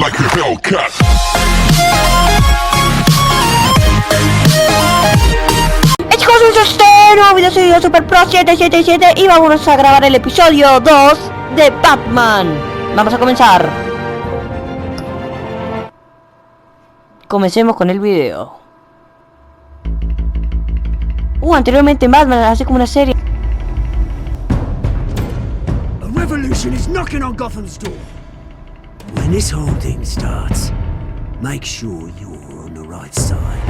like a Hellcat. Chicos, este nuevo video soy yo Super Pro 777 y vamos a grabar el episodio 2 de Batman. Vamos a comenzar. Comencemos con el video. Anteriormente en Batman, hace como una serie. A revolution is knocking on Gotham's door. When this whole thing starts, make sure you're on the right side.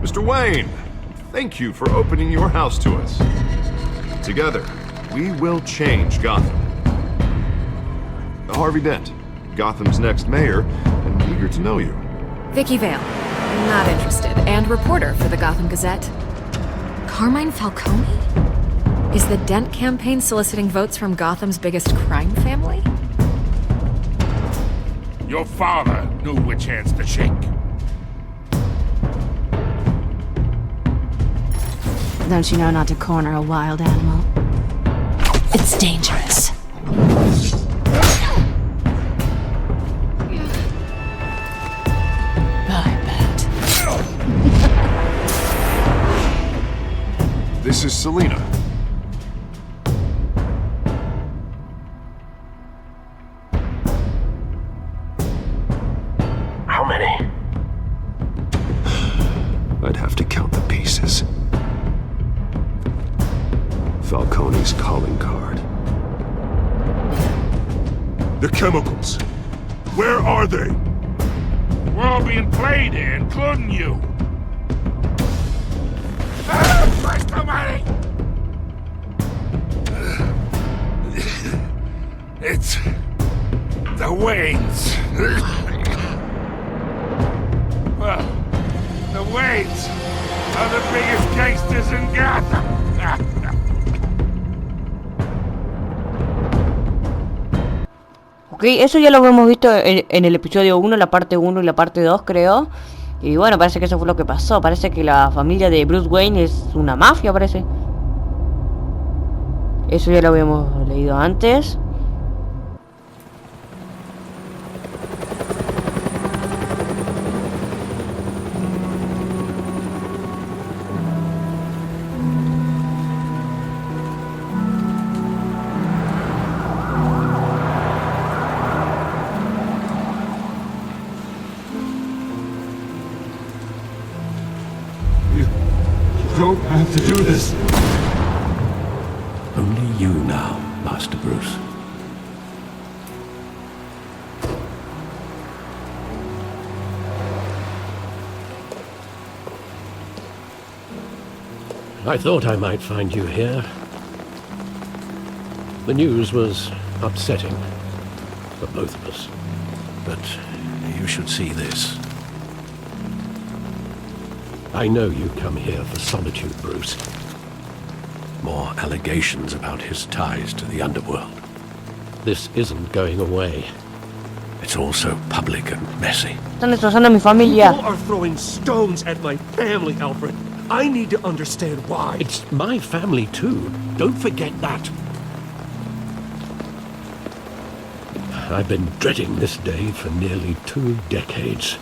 Mr. Wayne, thank you for opening your house to us. Together, we will change Gotham. Harvey Dent, Gotham's next mayor, and eager to know you. Vicky Vale, not interested, and reporter for the Gotham Gazette. Carmine Falcone? Is the Dent campaign soliciting votes from Gotham's biggest crime family? Your father knew which hands to shake. Don't you know not to corner a wild animal? It's dangerous. I bet. This is Selina. How many? I'd have to count the pieces. Falcone's calling card. The chemicals. Where are they? We're all being played here, including you. Where's the money? It's the Waynes. Well, the Waynes are the biggest gangsters in Gotham. Ok, eso ya lo hemos visto en el episodio 1, la parte 1 y la parte 2, creo. Y bueno, parece que eso fue lo que pasó. Parece que la familia de Bruce Wayne es una mafia, parece. Eso ya lo habíamos leído antes. You don't have to do this. Only you now, Master Bruce. I thought I might find you here. The news was upsetting for both of us. But you should see this. I know you come here for solitude, Bruce. More allegations about his ties to the underworld. This isn't going away. It's all so public and messy. Están destrozando a mi familia. People are throwing stones at my family, Alfred. I need to understand why. It's my family too. Don't forget that. I've been dreading this day for nearly 2 decades.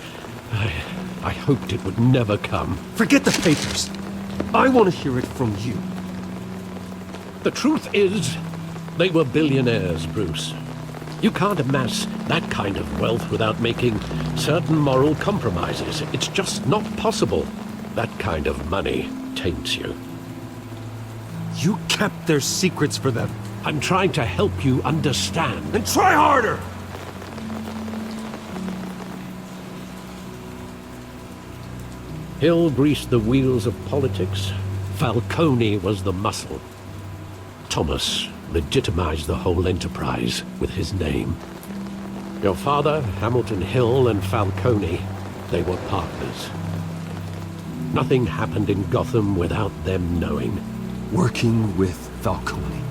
I hoped it would never come. Forget the papers. I want to hear it from you. The truth is, they were billionaires, Bruce. You can't amass that kind of wealth without making certain moral compromises. It's just not possible. That kind of money taints you. You kept their secrets for them. I'm trying to help you understand. Then try harder! Hill greased the wheels of politics. Falcone was the muscle. Thomas legitimized the whole enterprise with his name. Your father, Hamilton Hill, and Falcone, they were partners. Nothing happened in Gotham without them knowing. Working with Falcone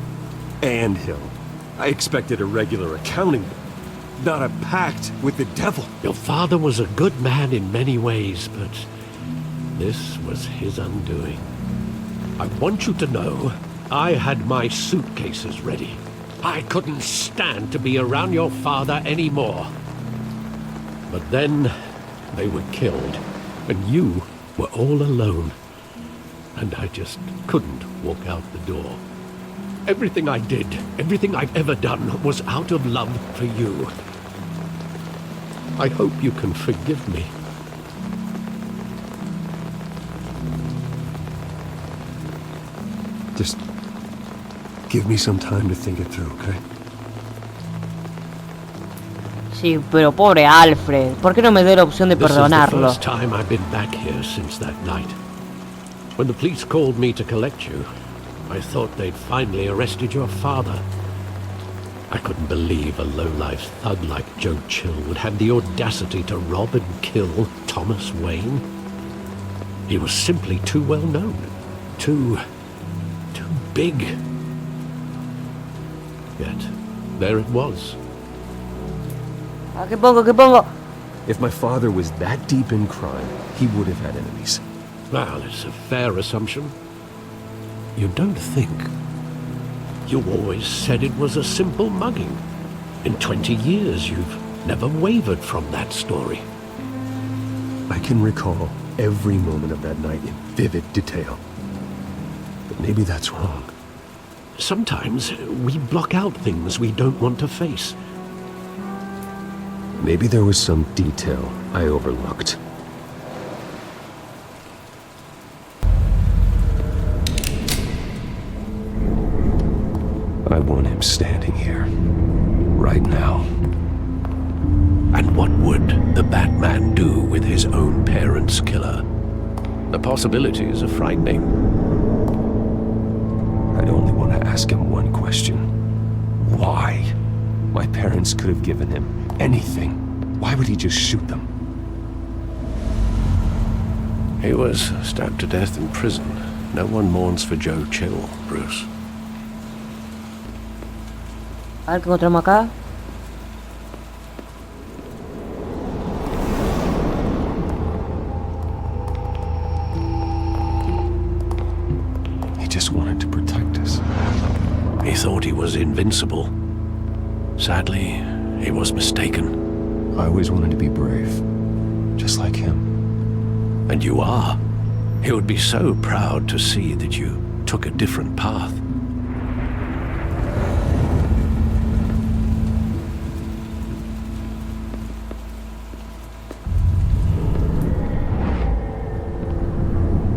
and Hill. I expected a regular accounting, not a pact with the devil. Your father was a good man in many ways, but this was his undoing. I want you to know, I had my suitcases ready. I couldn't stand to be around your father anymore. But then they were killed, and you were all alone. And I just couldn't walk out the door. Everything I did, everything I've ever done, was out of love for you. I hope you can forgive me. Just give me some time to think it through, okay? Sí, pero pobre Alfred, ¿por qué no me dio la opción de This is perdonarlo? the first time I've been back here since that night. When the police called me to collect you, I thought they'd finally arrested your father. I couldn't believe a low-life thug like Joe Chill would have the audacity to rob and kill Thomas Wayne. He was simply too well known. Too big. Yet, there it was. ¿Qué pongo? ¿Qué pongo? If my father was that deep in crime, he would have had enemies. Well, it's a fair assumption. You don't think. You always said it was a simple mugging. In 20 years, you've never wavered from that story. I can recall every moment of that night in vivid detail. But maybe that's wrong. Sometimes we block out things we don't want to face. Maybe there was some detail I overlooked. I want him standing here, right now. And what would the Batman do with his own parents' killer? The possibilities are frightening. I'd only want to ask him one question. Why? My parents could have given him anything. Why would he just shoot them? He was stabbed to death in prison. No one mourns for Joe Chill, Bruce. A ver qué encontramos acá. He just wanted to protect us. He thought he was invincible. Sadly, he was mistaken. I always wanted to be brave, just like him. And you are. He would be so proud to see that you took a different path.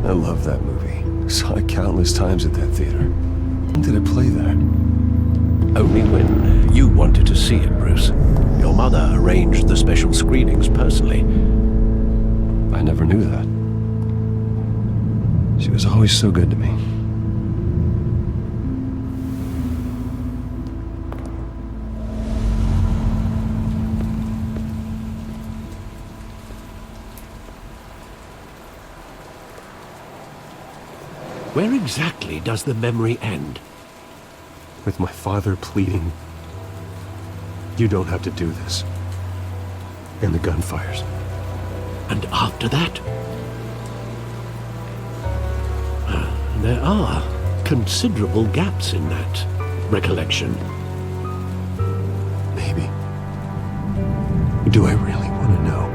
I love that movie. Saw it countless times at that theater. When did it play there? Only when you wanted to see it, Bruce. Your mother arranged the special screenings personally. I never knew that. She was always so good to me. Where exactly does the memory end? With my father pleading, "You don't have to do this." And the gunfires. And after that? There are considerable gaps in that recollection. Maybe. Do I really want to know?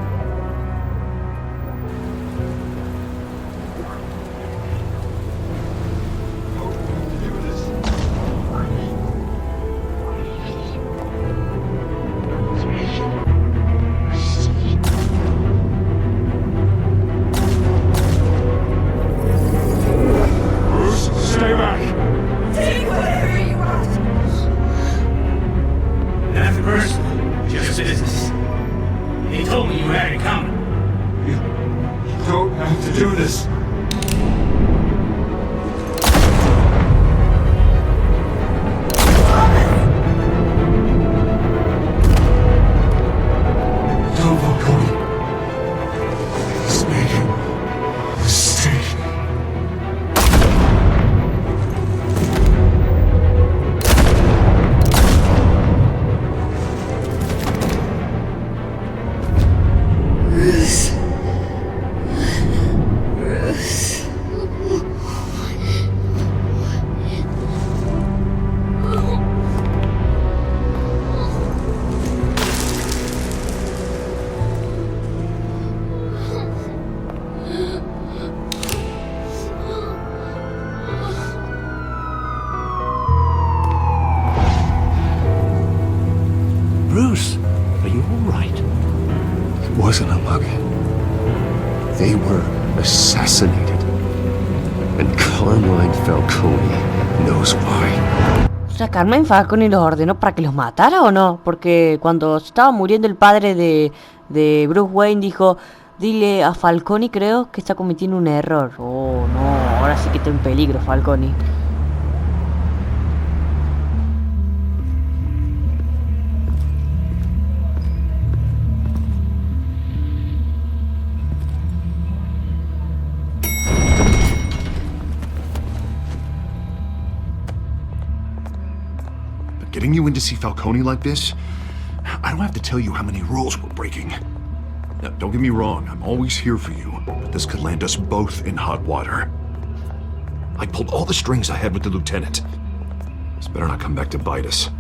Are you all right? It wasn't a mug. They were assassinated. And Carmine Falcone knows why. O sea, Carmine Falcone los ordenó para que los matara o no? Porque cuando estaba muriendo el padre de Bruce Wayne dijo, dile a Falcone, creo, que está cometiendo un error. Oh, no, ahora sí que está en peligro Falcone. Getting you in to see Falcone like this? I don't have to tell you how many rules we're breaking. Now, don't get me wrong, I'm always here for you, but this could land us both in hot water. I pulled all the strings I had with the lieutenant. This better not come back to bite us.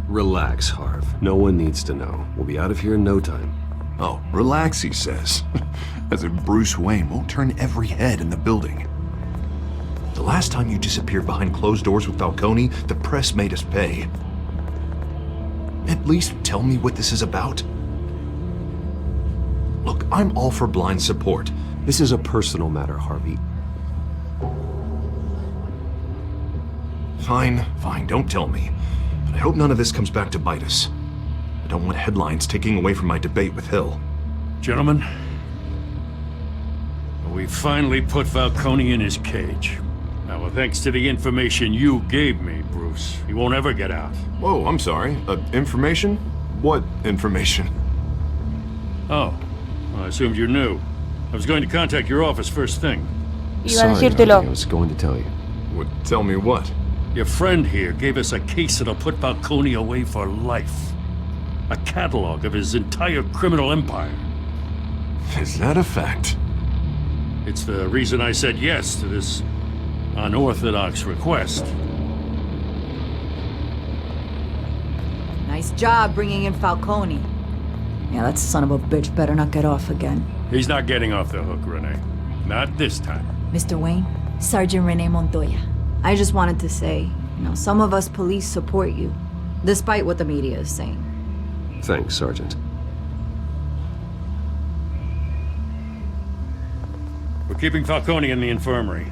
Relax, Harv. No one needs to know. We'll be out of here in no time. Oh, relax, he says. As if Bruce Wayne won't turn every head in the building. The last time you disappeared behind closed doors with Falcone, the press made us pay. At least tell me what this is about. Look, I'm all for blind support. This is a personal matter, Harvey. Fine, don't tell me. But I hope none of this comes back to bite us. I don't want headlines taking away from my debate with Hill. Gentlemen, we finally put Falcone in his cage. Now, well, thanks to the information you gave me, Bruce, he won't ever get out. Whoa, I'm sorry. Information? What information? Oh, well, I assumed you knew. I was going to contact your office first thing. Iba a decírtelo. Harvey, I was going to tell you. Would tell me what? Your friend here gave us a case that'll put Falcone away for life. A catalog of his entire criminal empire. Is that a fact? It's the reason I said yes to this unorthodox request. Nice job bringing in Falcone. Yeah, that son of a bitch better not get off again. He's not getting off the hook, Renee. Not this time. Mr. Wayne, Sergeant Renee Montoya. I just wanted to say, some of us police support you, despite what the media is saying. Thanks, Sergeant. We're keeping Falcone in the infirmary.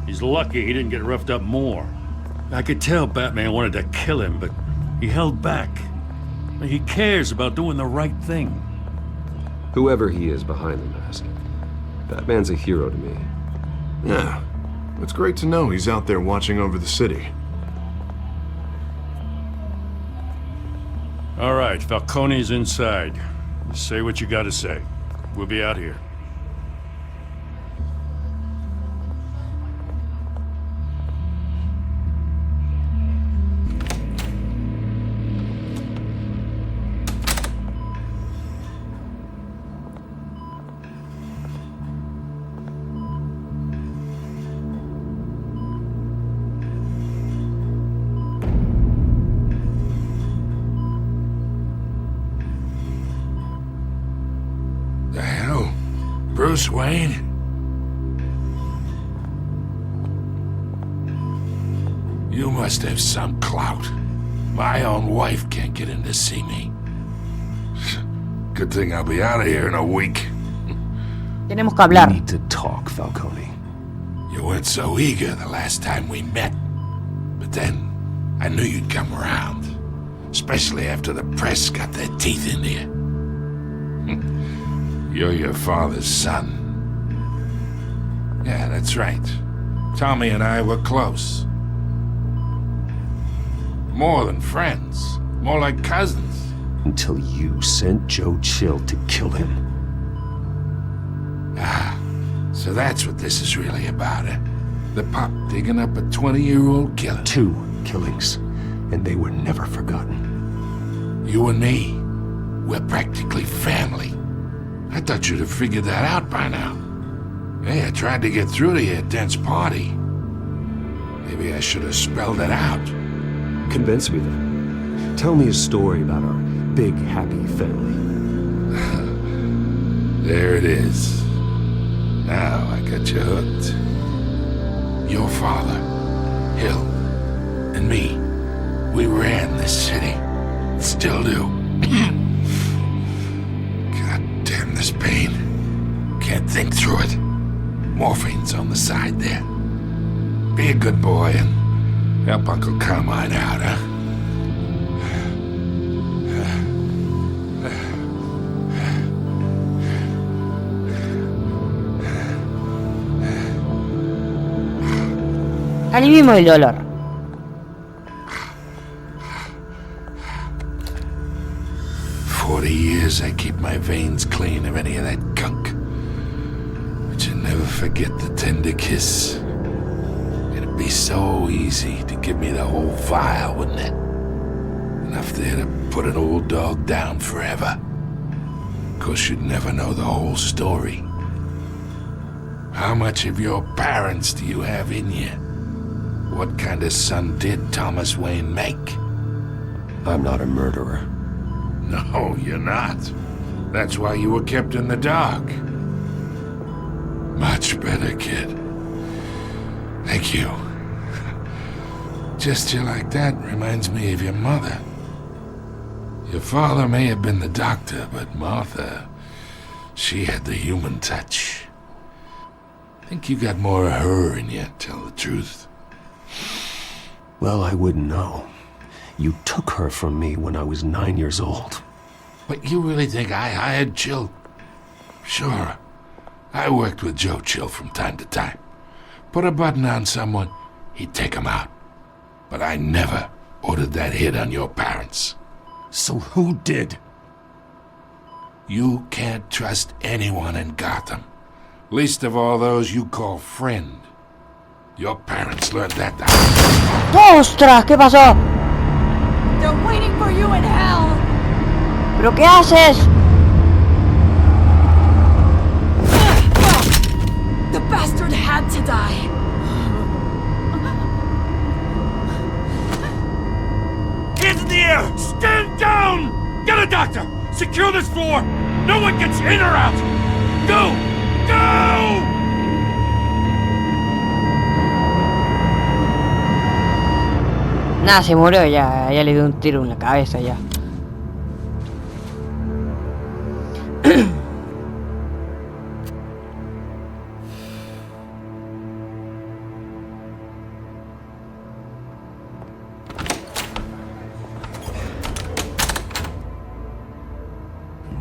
He's lucky he didn't get roughed up more. I could tell Batman wanted to kill him, but he held back. He cares about doing the right thing. Whoever he is behind the mask, Batman's a hero to me. Yeah. It's great to know he's out there watching over the city. All right, Falcone's inside. Say what you gotta say. We'll be out here. The hell? Bruce Wayne? You must have some clout. My own wife can't get in to see me. Good thing I'll be out of here in a week. Tenemos que hablar. We need to talk, Falcone. You weren't so eager the last time we met. But then, I knew you'd come around. Especially after the press got their teeth into you. You're your father's son. Yeah, that's right. Tommy and I were close. More than friends. More like cousins. Until you sent Joe Chill to kill him. Ah, so that's what this is really about, eh? The pop digging up a 20-year-old killer. 2 killings, and they were never forgotten. You and me, we're practically family. I thought you'd have figured that out by now. Hey, I tried to get through to you at Dent's party. Maybe I should have spelled it out. Convince me then. Tell me a story about our big, happy family. There it is. Now I got you hooked. Your father, Hill, and me, we ran this city. Still do. God damn this pain. Can't think through it. Morphine's on the side there. Be a good boy and help Uncle Carmine out, huh? Alivimos el dolor. Years I keep my veins clean of any of that gunk. But you never forget the tender kiss. It'd be so easy to give me the whole vial, wouldn't it? Enough there to put an old dog down forever. Of course, you'd never know the whole story. How much of your parents do you have in you? What kind of son did Thomas Wayne make? I'm not a murderer. No, you're not. That's why you were kept in the dark. Much better, kid. Thank you. Gesture like that reminds me of your mother. Your father may have been the doctor, but Martha, she had the human touch. I think you got more of her in you, tell the truth. Well, I wouldn't know. You took her from me when I was 9 years old. But you really think I hired Chill? Sure. I worked with Joe Chill from time to time. Put a button on someone, he'd take him out. But I never ordered that hit on your parents. So who did? You can't trust anyone in Gotham. Least of all those you call friend. Your parents learned that. ¡Ostras! ¿Qué pasó? They're waiting for you in hell! ¿Pero qué haces? The bastard had to die. Hands in the air! Stand down! Get a doctor! Secure this floor! No one gets in or out! Go! Go! Nada, se murió ya. Ya le dio un tiro en la cabeza ya.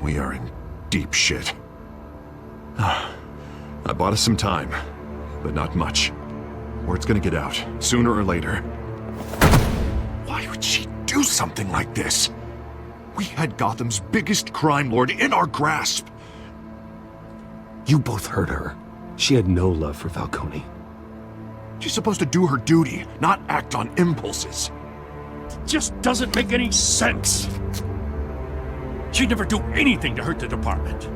We are in deep shit. I bought us some time, but not much. Word's gonna get out, sooner or later. Why would she do something like this? We had Gotham's biggest crime lord in our grasp. You both hurt her. She had no love for Falcone. She's supposed to do her duty, not act on impulses. It just doesn't make any sense. She'd never do anything to hurt the department.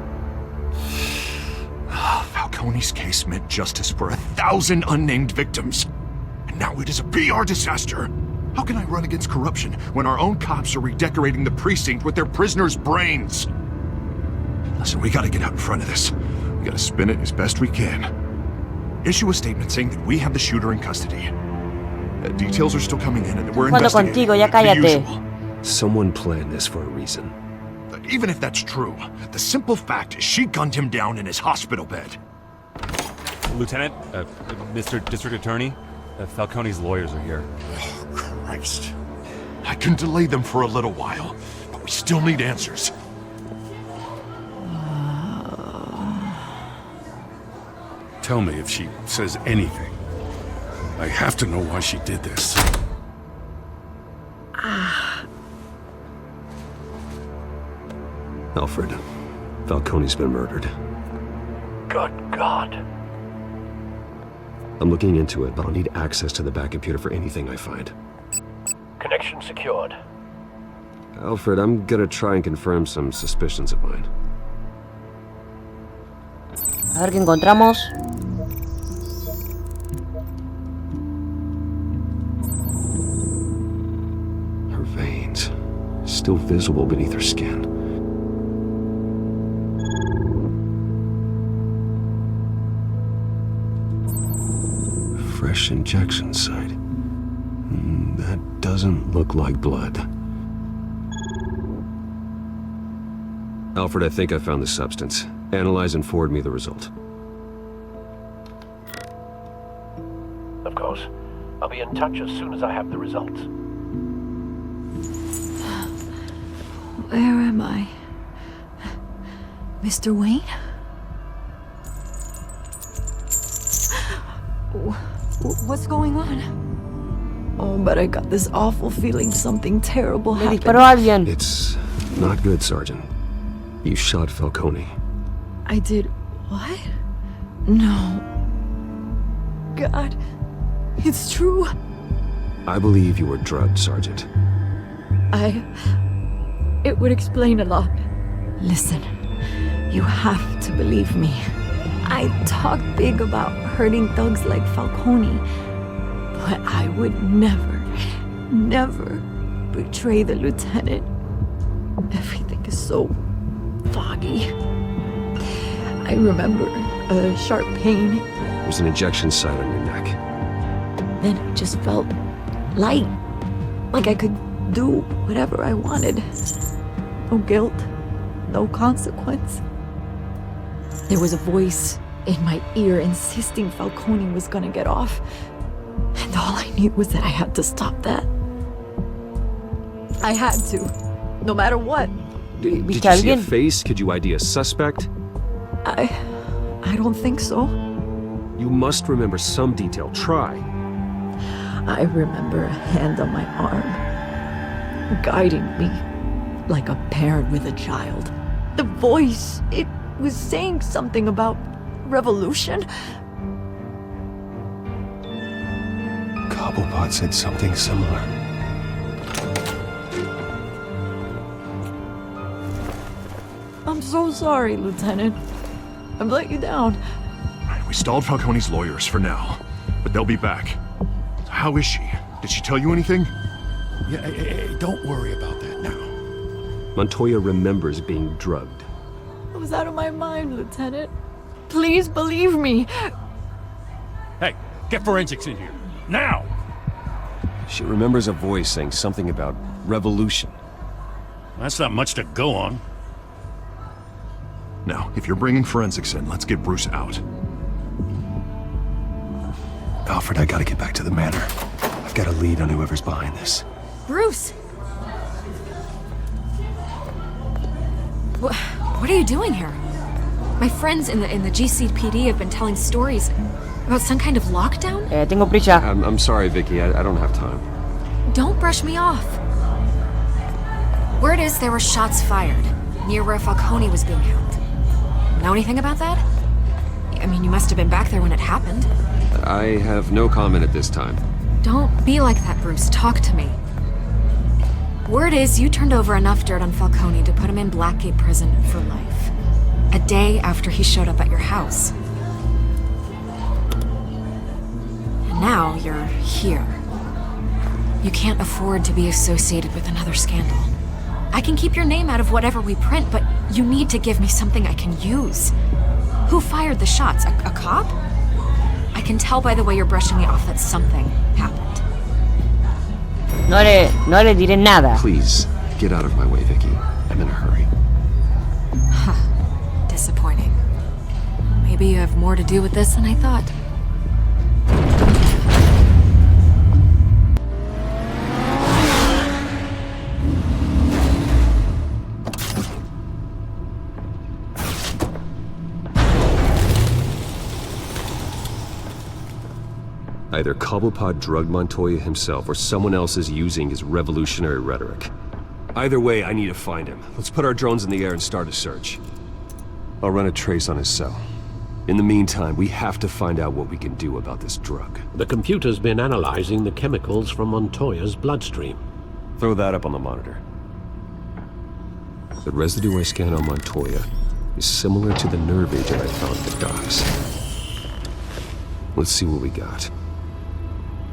Falcone's case meant justice for 1,000 unnamed victims. And now it is a PR disaster. How can I run against corruption when our own cops are redecorating the precinct with their prisoners' brains? Listen, we gotta get out in front of this. We gotta spin it as best we can. Issue a statement saying that we have the shooter in custody. Details are still coming in and that we're investigating. Contigo, ya cállate. Someone planned this for a reason. Even if that's true, the simple fact is she gunned him down in his hospital bed. Lieutenant, Mr. District Attorney, Falcone's lawyers are here. Oh, Christ. I can delay them for a little while, but we still need answers. Tell me if she says anything. I have to know why she did this. Alfred, Falcone's been murdered. Good God. I'm looking into it, but I'll need access to the back computer for anything I find. Connection secured. Alfred, I'm gonna try and confirm some suspicions of mine. A ver qué encontramos. Her veins, still visible beneath her skin. Fresh injection site. That doesn't look like blood. Alfred, I think I found the substance. Analyze and forward me the result. Of course. I'll be in touch as soon as I have the results. Where am I? Mr. Wayne? What's going on? Oh, but I got this awful feeling something terrible Le happened. disparó a alguien. It's not good, Sergeant. You shot Falcone. I did what? No. God, it's true. I believe you were drugged, Sergeant. It would explain a lot. Listen, you have to believe me. I talk big about hurting thugs like Falcone, but I would never betray the lieutenant. Everything is so foggy. I remember a sharp pain. There's an injection site on your neck. Then it just felt light, like I could do whatever I wanted. No guilt, no consequence. There was a voice in my ear insisting Falcone was gonna get off. And all I knew was that I had to stop that. I had to, no matter what. Did you see a face? Could you ID a suspect? I don't think so. You must remember some detail. Try. I remember a hand on my arm, guiding me like a parent with a child. The voice, it was saying something about revolution. Cobblepot said something similar. I'm so sorry, Lieutenant. I've let you down. We stalled Falcone's lawyers for now, but they'll be back. How is she? Did she tell you anything? Yeah, hey, don't worry about that now. Montoya remembers being drugged. I was out of my mind, Lieutenant. Please believe me. Hey, get forensics in here. Now! She remembers a voice saying something about revolution. That's not much to go on. Now, if you're bringing forensics in, let's get Bruce out. Alfred, I gotta get back to the manor. I've got a lead on whoever's behind this. Bruce! What are you doing here? My friends in the GCPD have been telling stories about some kind of lockdown? Tengo prisa. I'm sorry, Vicky. I don't have time. Don't brush me off. Word is there were shots fired near where Falcone was being held. Know anything about that? I mean, you must have been back there when it happened. I have no comment at this time. Don't be like that, Bruce. Talk to me. Word is you turned over enough dirt on Falcone to put him in Blackgate Prison for life. A day after he showed up at your house. And now you're here. You can't afford to be associated with another scandal. I can keep your name out of whatever we print, but you need to give me something I can use. Who fired the shots? A cop? I can tell by the way you're brushing me off that something happened. No le diré nada. Please, get out of my way, Vicky. I'm in a hurry. Disappointing. Maybe you have more to do with this than I thought. Either Cobblepot drugged Montoya himself or someone else is using his revolutionary rhetoric. Either way, I need to find him. Let's put our drones in the air and start a search. I'll run a trace on his cell. In the meantime, we have to find out what we can do about this drug. The computer's been analyzing the chemicals from Montoya's bloodstream. Throw that up on the monitor. The residue I scan on Montoya is similar to the nerve agent I found at the docks. Let's see what we got.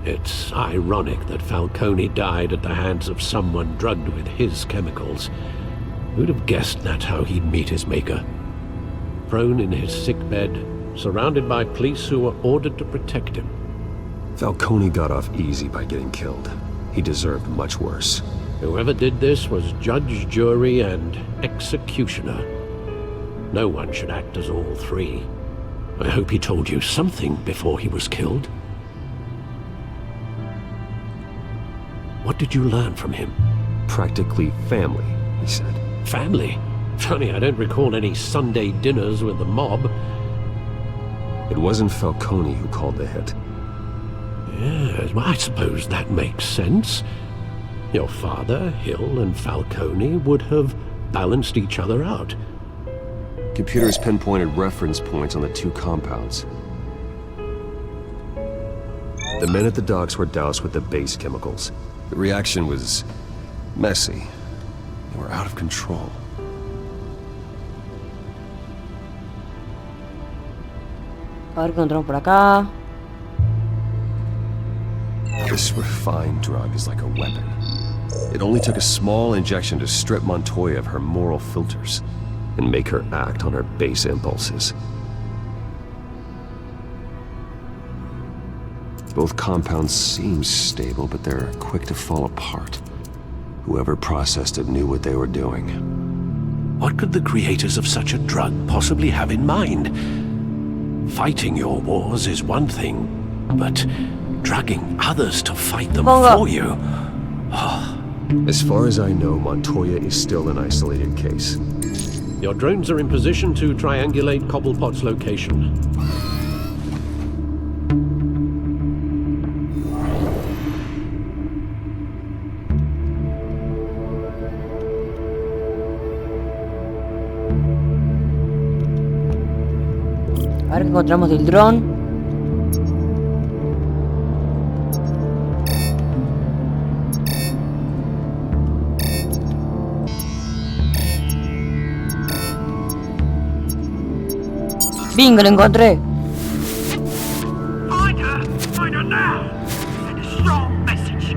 It's ironic that Falcone died at the hands of someone drugged with his chemicals. Who'd have guessed that's how he'd meet his maker? Prone in his sickbed, surrounded by police who were ordered to protect him. Falcone got off easy by getting killed. He deserved much worse. Whoever did this was judge, jury, and executioner. No one should act as all three. I hope he told you something before he was killed. What did you learn from him? Practically family, he said. Family? Funny, I don't recall any Sunday dinners with the mob. It wasn't Falcone who called the hit. Yes, well, I suppose that makes sense. Your father, Hill, and Falcone would have balanced each other out. Computers pinpointed reference points on the two compounds. The men at the docks were doused with the base chemicals. The reaction was messy. They were out of control. A ver qué encontramos por acá. This refined drug is like a weapon. It only took a small injection to strip Montoya of her moral filters and make her act on her base impulses. Both compounds seem stable, but they're quick to fall apart. Whoever processed it knew what they were doing. What could the creators of such a drug possibly have in mind? Fighting your wars is one thing, but drugging others to fight them for you? As far as I know, Montoya is still an isolated case. Your drones are in position to triangulate Cobblepot's location. A ver qué encontramos del dron. Bingo, lo encontré. Find her now. Send a strong message.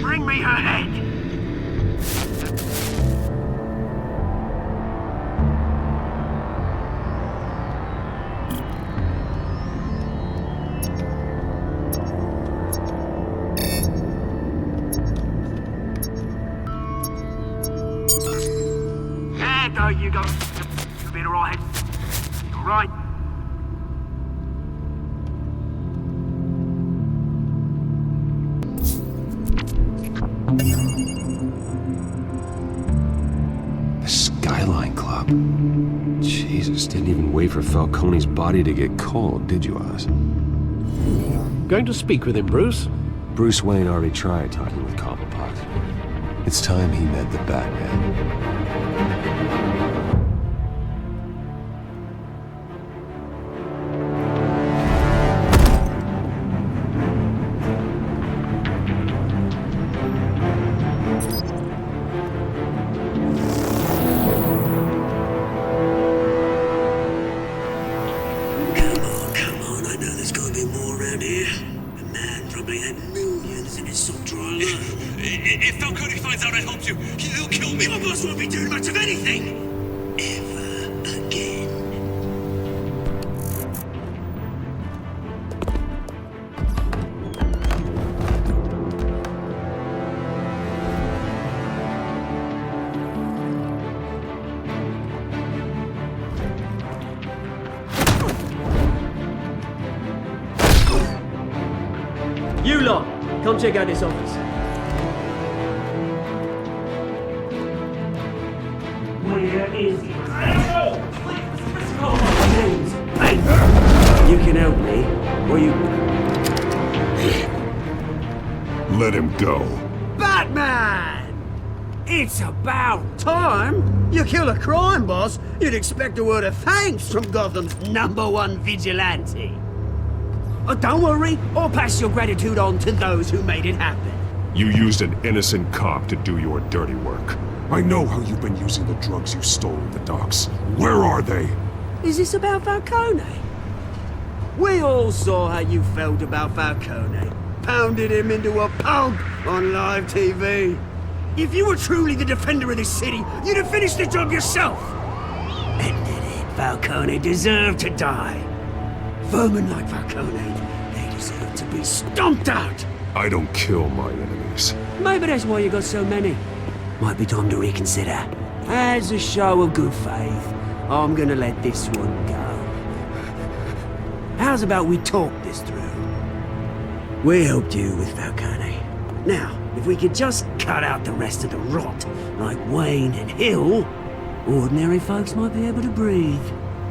Bring me her head. There you go. You'll be alright. Alright. The Skyline Club. Jesus, didn't even wait for Falcone's body to get cold, did you, Oz? Going to speak with him, Bruce? Bruce Wayne already tried talking with Cobblepot. It's time he met the Batman. Come on, I know there's gotta be more around here. The man probably had millions in his salt drawer alone. If Falcone finds out I helped you, he'll kill me. Your boss won't be doing much of anything. Ever again. You lot, come check out this office. Where is he? I don't know! Please, hey, you can help me, or you... Let him go. Batman! It's about time! You kill a crime boss, you'd expect a word of thanks from Gotham's #1 vigilante. Oh, don't worry, I'll pass your gratitude on to those who made it happen. You used an innocent cop to do your dirty work. I know how you've been using the drugs you stole at the docks. Where are they? Is this about Falcone? We all saw how you felt about Falcone. Pounded him into a pulp on live TV. If you were truly the defender of this city, you'd have finished the job yourself. Admit it, Falcone deserved to die. Vermin like Falcone, they deserve to be stomped out. I don't kill my enemies. Maybe that's why you got so many. Might be time to reconsider. As a show of good faith, I'm gonna let this one go. How's about we talk this through? We helped you with Falcone. Now, if we could just cut out the rest of the rot, like Wayne and Hill, ordinary folks might be able to breathe.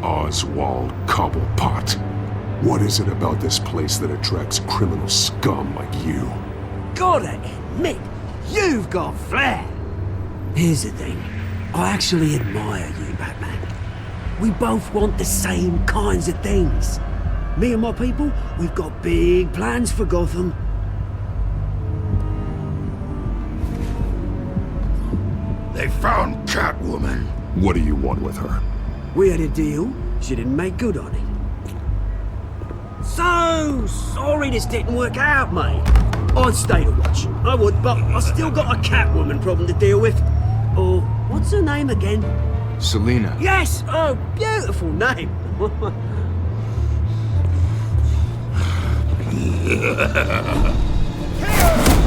Oswald Cobblepot. What is it about this place that attracts criminal scum like you? Gotta admit, you've got flair. Here's the thing. I actually admire you, Batman. We both want the same kinds of things. Me and my people, we've got big plans for Gotham. They found Catwoman. What do you want with her? We had a deal. She didn't make good on it. So sorry this didn't work out, mate. I'd stay to watch. I would, but I still got a Catwoman problem to deal with. Or, what's her name again? Selina. Yes! Oh, beautiful name.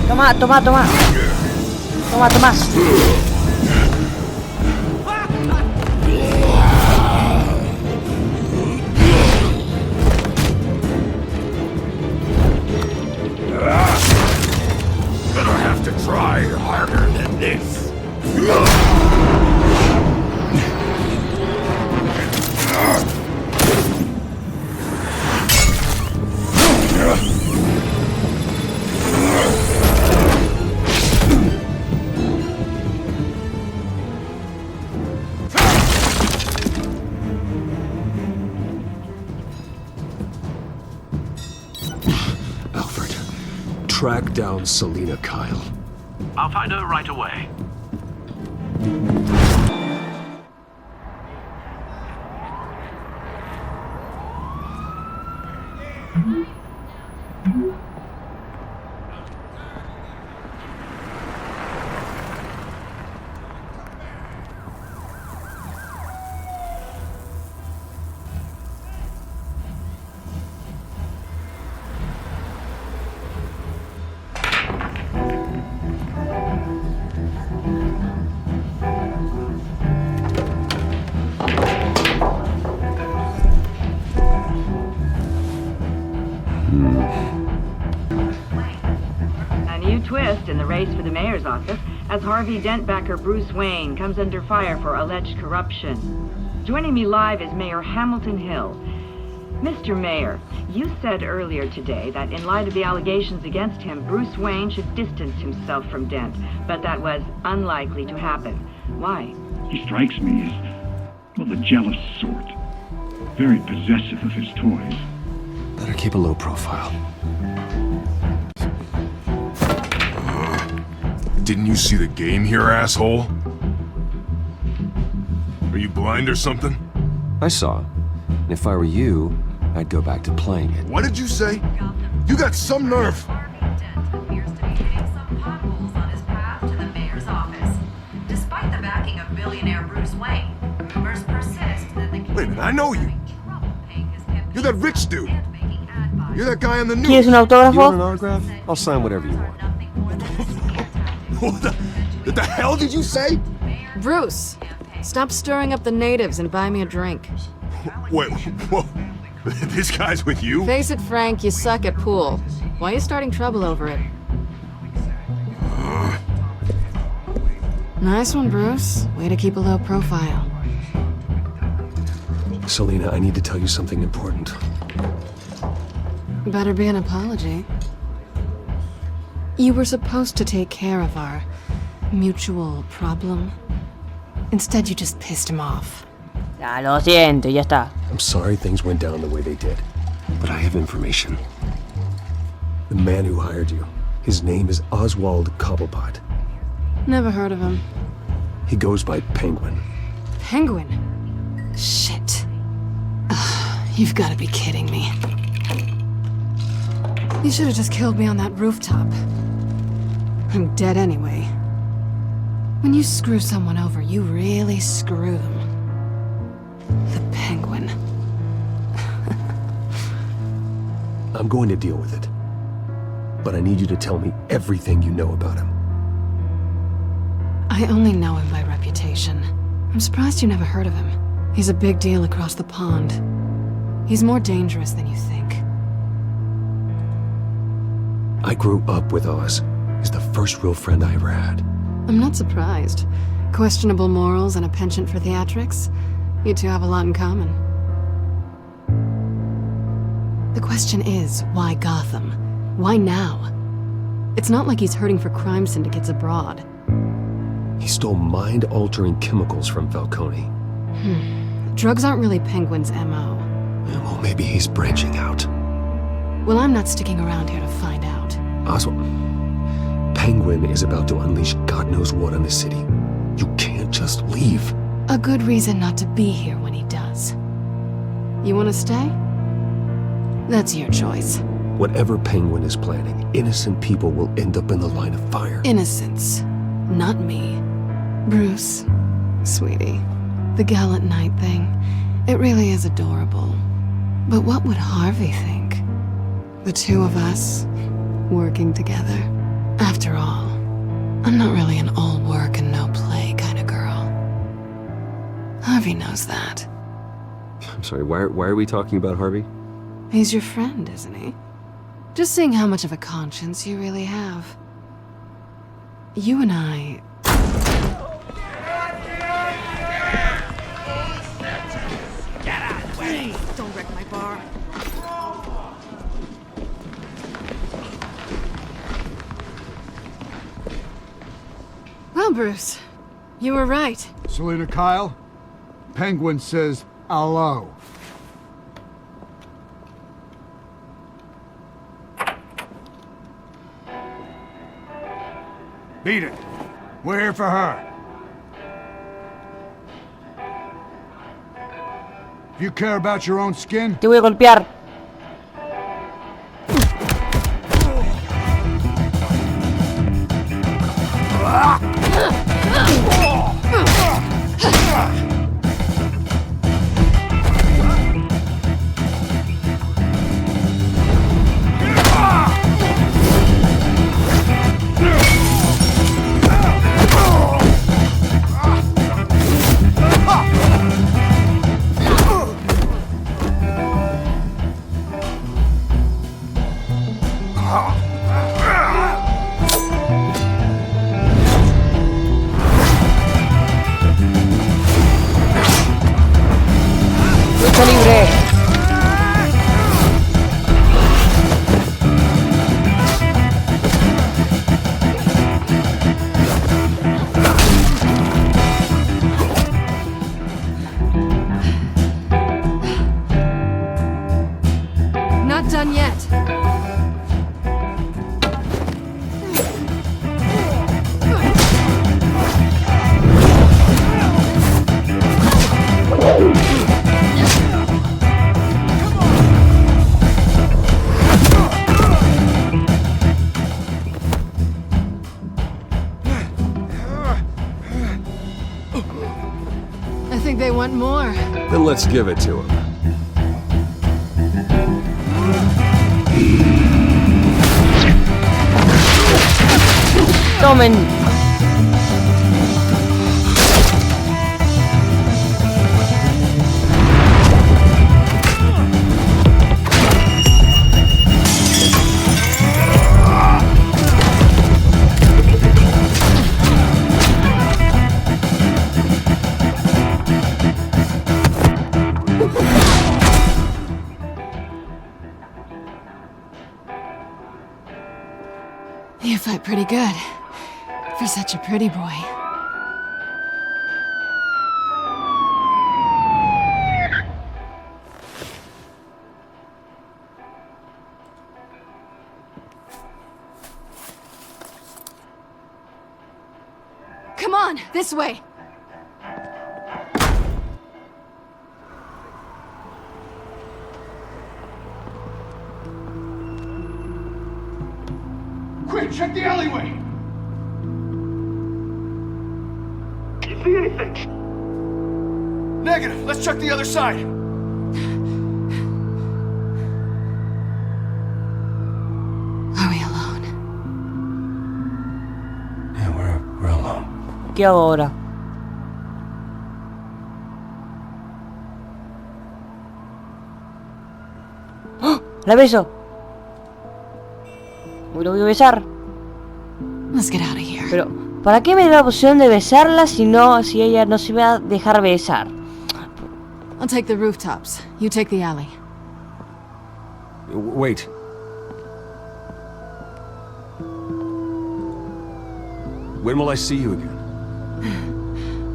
Toma, toma, toma. Toma, toma. Gonna have to try harder than this. Alfred, track down Selina Kyle. I'll find her right away. Twist in the race for the mayor's office as Harvey Dent-backer Bruce Wayne comes under fire for alleged corruption. Joining me live is Mayor Hamilton Hill. Mr. Mayor, you said earlier today that in light of the allegations against him, Bruce Wayne should distance himself from Dent, but that was unlikely to happen. Why? He strikes me as, well, the jealous sort. Very possessive of his toys. Better keep a low profile. Didn't you see the game here, asshole? Are you blind or something? I saw. And if I were you, I'd go back to playing it. What did you say? You got some nerve. Despite the backing of billionaire Bruce Wayne, rumors persist that the Wait a minute, I know you. You're that rich dude. You're that guy on the news. ¿Quieres un You want an autógrafo? autograph? I'll sign whatever you want. What the hell did you say? Bruce, stop stirring up the natives and buy me a drink. Wait, whoa. This guy's with you? Face it, Frank, you suck at pool. Why are you starting trouble over it? Nice one, Bruce. Way to keep a low profile. Selina, I need to tell you something important. Better be an apology. You were supposed to take care of our mutual problem. Instead, you just pissed him off. Ya, lo siento, ya está. I'm sorry things went down the way they did, but I have information. The man who hired you, his name is Oswald Cobblepot. Never heard of him. He goes by Penguin. Penguin? Shit. Ugh, you've got to be kidding me. You should have just killed me on that rooftop. I'm dead anyway. When you screw someone over, you really screw them. The Penguin. I'm going to deal with it. But I need you to tell me everything you know about him. I only know him by reputation. I'm surprised you never heard of him. He's a big deal across the pond. He's more dangerous than you think. I grew up with Oz. He's the first real friend I ever had. I'm not surprised. Questionable morals and a penchant for theatrics. You two have a lot in common. The question is, why Gotham? Why now? It's not like he's hurting for crime syndicates abroad. He stole mind-altering chemicals from Falcone. Drugs aren't really Penguin's MO. Yeah, well, maybe he's branching out. Well, I'm not sticking around here to find out. Oswald, Penguin is about to unleash God knows what on the city. You can't just leave. A good reason not to be here when he does. You want to stay? That's your choice. Whatever Penguin is planning, innocent people will end up in the line of fire. Innocence. Not me. Bruce, sweetie, the gallant knight thing, it really is adorable. But what would Harvey think? The two of us, working together. After all, I'm not really an all work and no play kind of girl. Harvey knows that. I'm sorry, why are we talking about Harvey? He's your friend, isn't he? Just seeing how much of a conscience you really have. You and I... Get out of the way! Don't wreck my bar. Well, Bruce, you were right. Selena Kyle, Penguin says hello. Beat it. We're here for her. If you care about your own skin, Te voy a golpear. Lucha libre. Not done yet. I think they want more. Then let's give it to him. Tomen. You fight pretty good. For such a pretty boy. Come on, this way. Quick, check the alleyway! You see anything? Negative. Let's check the other side. Are we alone? Yeah, we're alone. ¿Qué hago ahora? ¡Oh! ¡La beso! Lo voy a besar. Let's get out of here. Pero, ¿para qué me da la opción de besarla si ella no se va a dejar besar? I'll take the rooftops. You take the alley. Wait. When will I see you again?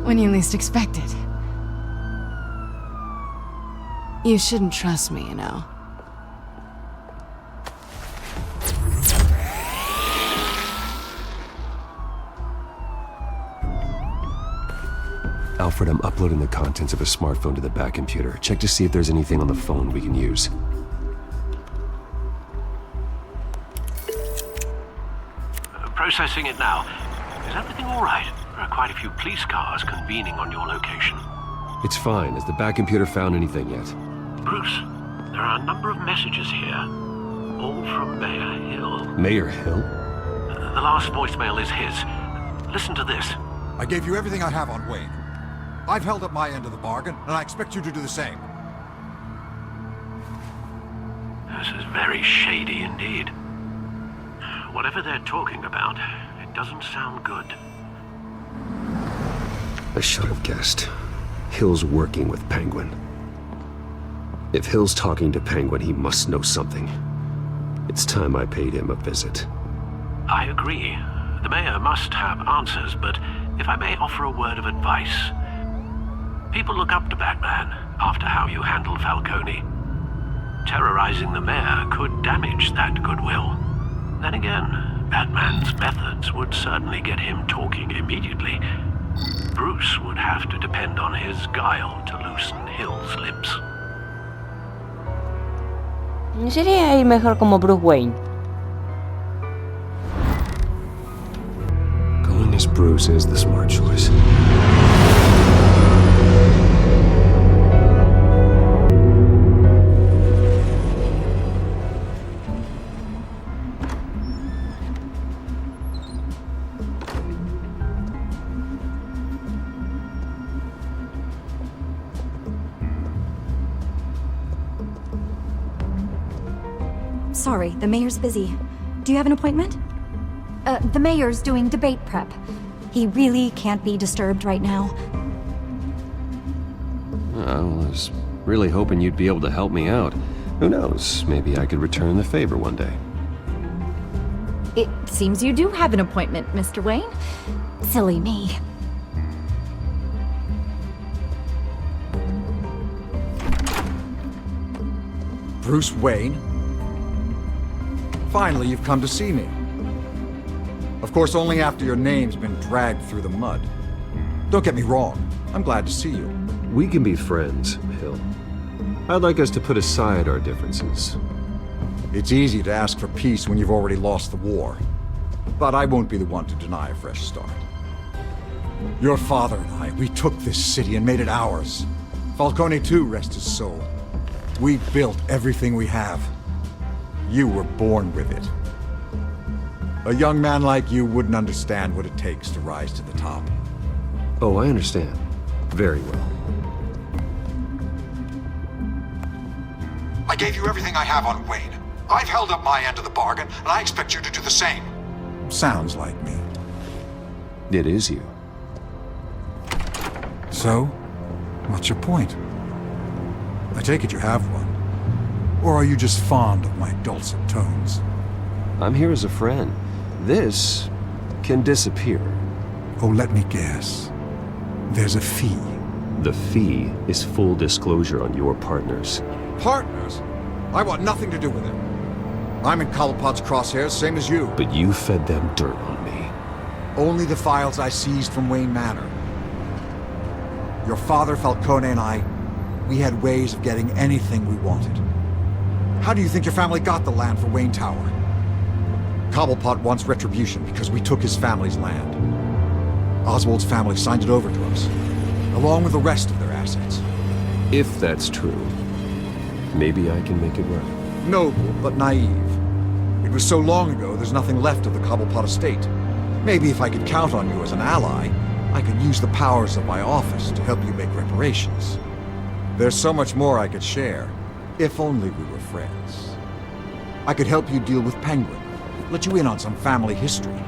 When you least expect it. You shouldn't trust me, you know. Alfred, I'm uploading the contents of a smartphone to the back computer. Check to see if there's anything on the phone we can use. Processing it now. Is everything all right? There are quite a few police cars convening on your location. It's fine. Has the back computer found anything yet? Bruce, there are a number of messages here. All from Mayor Hill. Mayor Hill? The last voicemail is his. Listen to this. I gave you everything I have on Wayne. I've held up my end of the bargain, and I expect you to do the same. This is very shady indeed. Whatever they're talking about, it doesn't sound good. I should have guessed. Hill's working with Penguin. If Hill's talking to Penguin, he must know something. It's time I paid him a visit. I agree. The mayor must have answers, but if I may offer a word of advice. People look up to Batman after how you handled Falcone. Terrorizing the mayor could damage that goodwill. Then again, Batman's methods would certainly get him talking immediately. Bruce would have to depend on his guile to loosen Hill's lips. Sería ir mejor como Bruce Wayne. Going as Bruce is the smart choice. Sorry, the mayor's busy. Do you have an appointment? The mayor's doing debate prep. He really can't be disturbed right now. I was really hoping you'd be able to help me out. Who knows, maybe I could return the favor one day. It seems you do have an appointment, Mr. Wayne. Silly me. Bruce Wayne? Finally, you've come to see me. Of course, only after your name's been dragged through the mud. Don't get me wrong, I'm glad to see you. We can be friends, Hill. I'd like us to put aside our differences. It's easy to ask for peace when you've already lost the war. But I won't be the one to deny a fresh start. Your father and I, we took this city and made it ours. Falcone too, rest his soul. We built everything we have. You were born with it. A young man like you wouldn't understand what it takes to rise to the top. Oh, I understand. Very well. I gave you everything I have on Wayne. I've held up my end of the bargain, and I expect you to do the same. Sounds like me. It is you. So, what's your point? I take it you have one. Or are you just fond of my dulcet tones? I'm here as a friend. This can disappear. Oh, let me guess. There's a fee. The fee is full disclosure on your partners. Partners? I want nothing to do with it. I'm in Collapod's crosshairs, same as you. But you fed them dirt on me. Only the files I seized from Wayne Manor. Your father, Falcone, and I, we had ways of getting anything we wanted. How do you think your family got the land for Wayne Tower? Cobblepot wants retribution because we took his family's land. Oswald's family signed it over to us, along with the rest of their assets. If that's true, maybe I can make it right. Noble, but naive. It was so long ago, there's nothing left of the Cobblepot estate. Maybe if I could count on you as an ally, I could use the powers of my office to help you make reparations. There's so much more I could share, if only we were friends. I could help you deal with Penguin, let you in on some family history.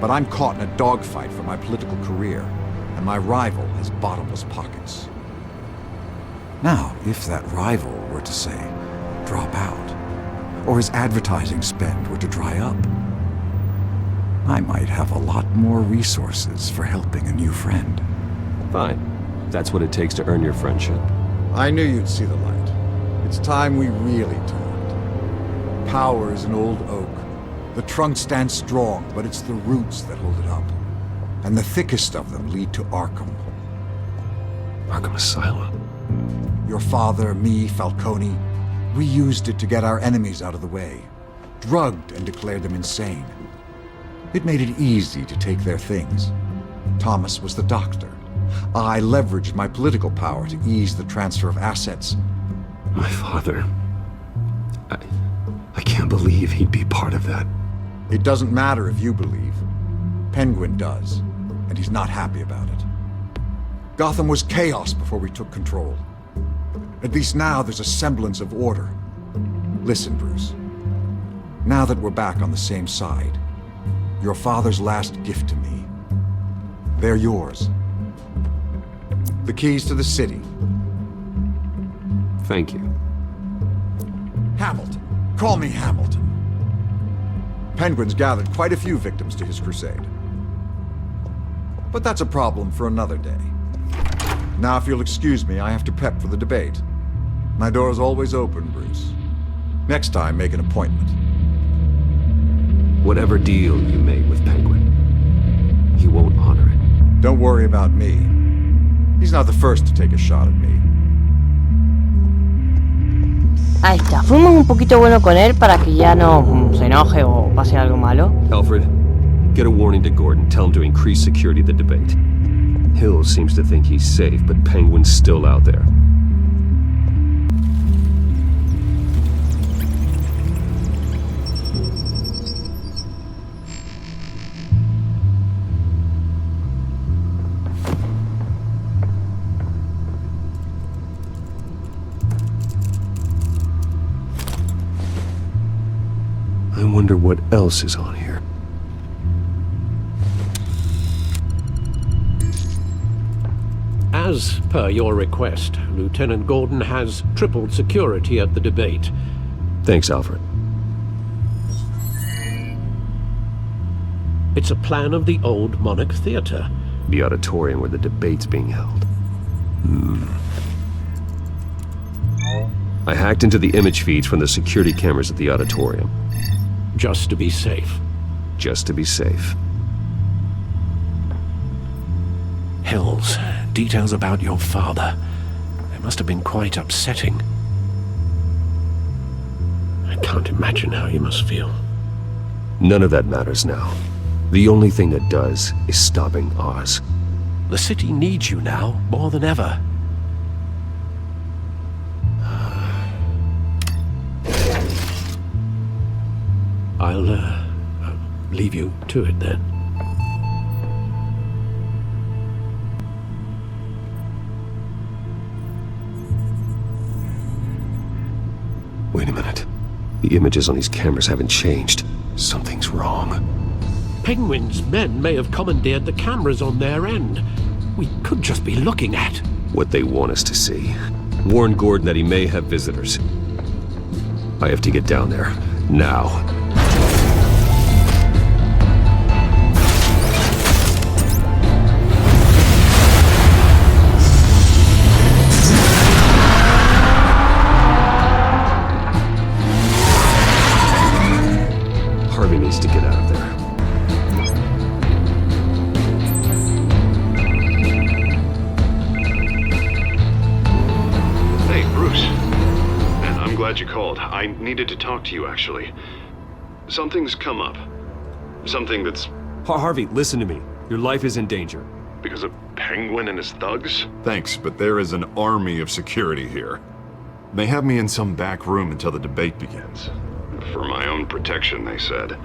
But I'm caught in a dogfight for my political career, and my rival has bottomless pockets. Now, if that rival were to say, drop out, or his advertising spend were to dry up, I might have a lot more resources for helping a new friend. Fine. That's what it takes to earn your friendship. I knew you'd see the light. It's time we really talked. Power is an old oak. The trunk stands strong, but it's the roots that hold it up. And the thickest of them lead to Arkham. Arkham Asylum? Your father, me, Falcone, we used it to get our enemies out of the way. Drugged and declared them insane. It made it easy to take their things. Thomas was the doctor. I leveraged my political power to ease the transfer of assets. My father... I can't believe he'd be part of that. It doesn't matter if you believe. Penguin does, and he's not happy about it. Gotham was chaos before we took control. At least now there's a semblance of order. Listen, Bruce. Now that we're back on the same side, your father's last gift to me, they're yours. The keys to the city. Thank you. Hamilton. Call me Hamilton. Penguin's gathered quite a few victims to his crusade. But that's a problem for another day. Now, if you'll excuse me, I have to prep for the debate. My door is always open, Bruce. Next time, make an appointment. Whatever deal you made with Penguin, he won't honor it. Don't worry about me. He's not the first to take a shot at me. Ahí está, fuimos un poquito bueno con él para que ya no se enoje o pase algo malo. Alfred, get a warning to Gordon. Tell him to increase security at the debate. Hill seems to think he's safe, but Penguin's still out there. I wonder what else is on here. As per your request, Lieutenant Gordon has tripled security at the debate. Thanks, Alfred. It's a plan of the old Monarch Theater. The auditorium where the debate's being held. I hacked into the image feeds from the security cameras at the auditorium. Just to be safe. Just to be safe. Hills, details about your father. They must have been quite upsetting. I can't imagine how you must feel. None of that matters now. The only thing that does is stopping Oz. The city needs you now, more than ever. I'll leave you to it then. Wait a minute. The images on these cameras haven't changed. Something's wrong. Penguin's men may have commandeered the cameras on their end. We could just be looking at what they want us to see. Warn Gordon that he may have visitors. I have to get down there. Now. Harvey needs to get out of there. Hey, Bruce. Man, I'm glad you called. I needed to talk to you, actually. Something's come up. Something that's... Harvey, listen to me. Your life is in danger. Because of Penguin and his thugs? Thanks, but there is an army of security here. They have me in some back room until the debate begins. For my own protection, they said. A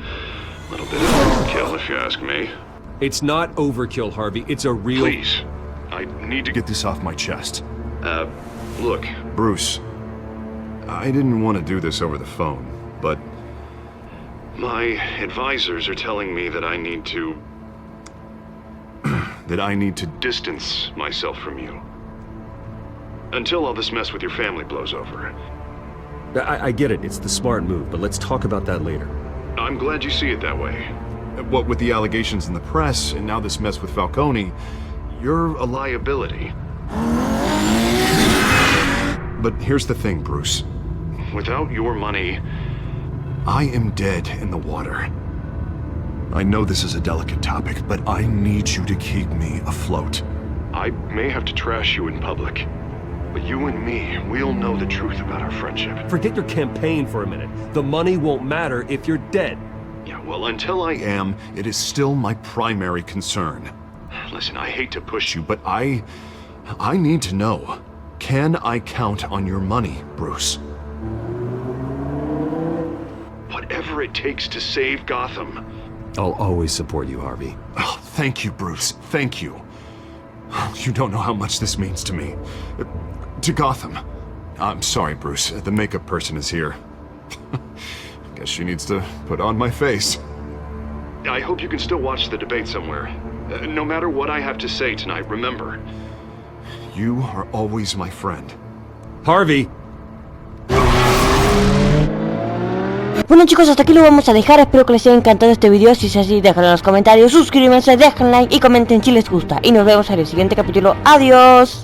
little bit of overkill, if you ask me. It's not overkill, Harvey. It's a real... Please. I need to get this off my chest. Look. Bruce, I didn't want to do this over the phone, but... My advisors are telling me that I need to... that I need to distance myself from you. Until all this mess with your family blows over. I get it. It's the smart move, but let's talk about that later. I'm glad you see it that way. What with the allegations in the press, and now this mess with Falcone, you're a liability. But here's the thing, Bruce. Without your money... I am dead in the water. I know this is a delicate topic, but I need you to keep me afloat. I may have to trash you in public, but you and me, we'll know the truth about our friendship. Forget your campaign for a minute. The money won't matter if you're dead. Yeah, well, until I am, it is still my primary concern. Listen, I hate to push you, but I need to know. Can I count on your money, Bruce? Whatever it takes to save Gotham. I'll always support you, Harvey. Oh, thank you, Bruce. Thank you. You don't know how much this means to me. To Gotham. I'm sorry, Bruce. The makeup person is here. Guess she needs to put on my face. I hope you can still watch the debate somewhere. No matter what I have to say tonight, remember. You are always my friend. Harvey. Bueno chicos, hasta aquí lo vamos a dejar, espero que les haya encantado este video, si es así déjenlo en los comentarios, suscríbanse, dejen like y comenten si les gusta, y nos vemos en el siguiente capítulo, adiós.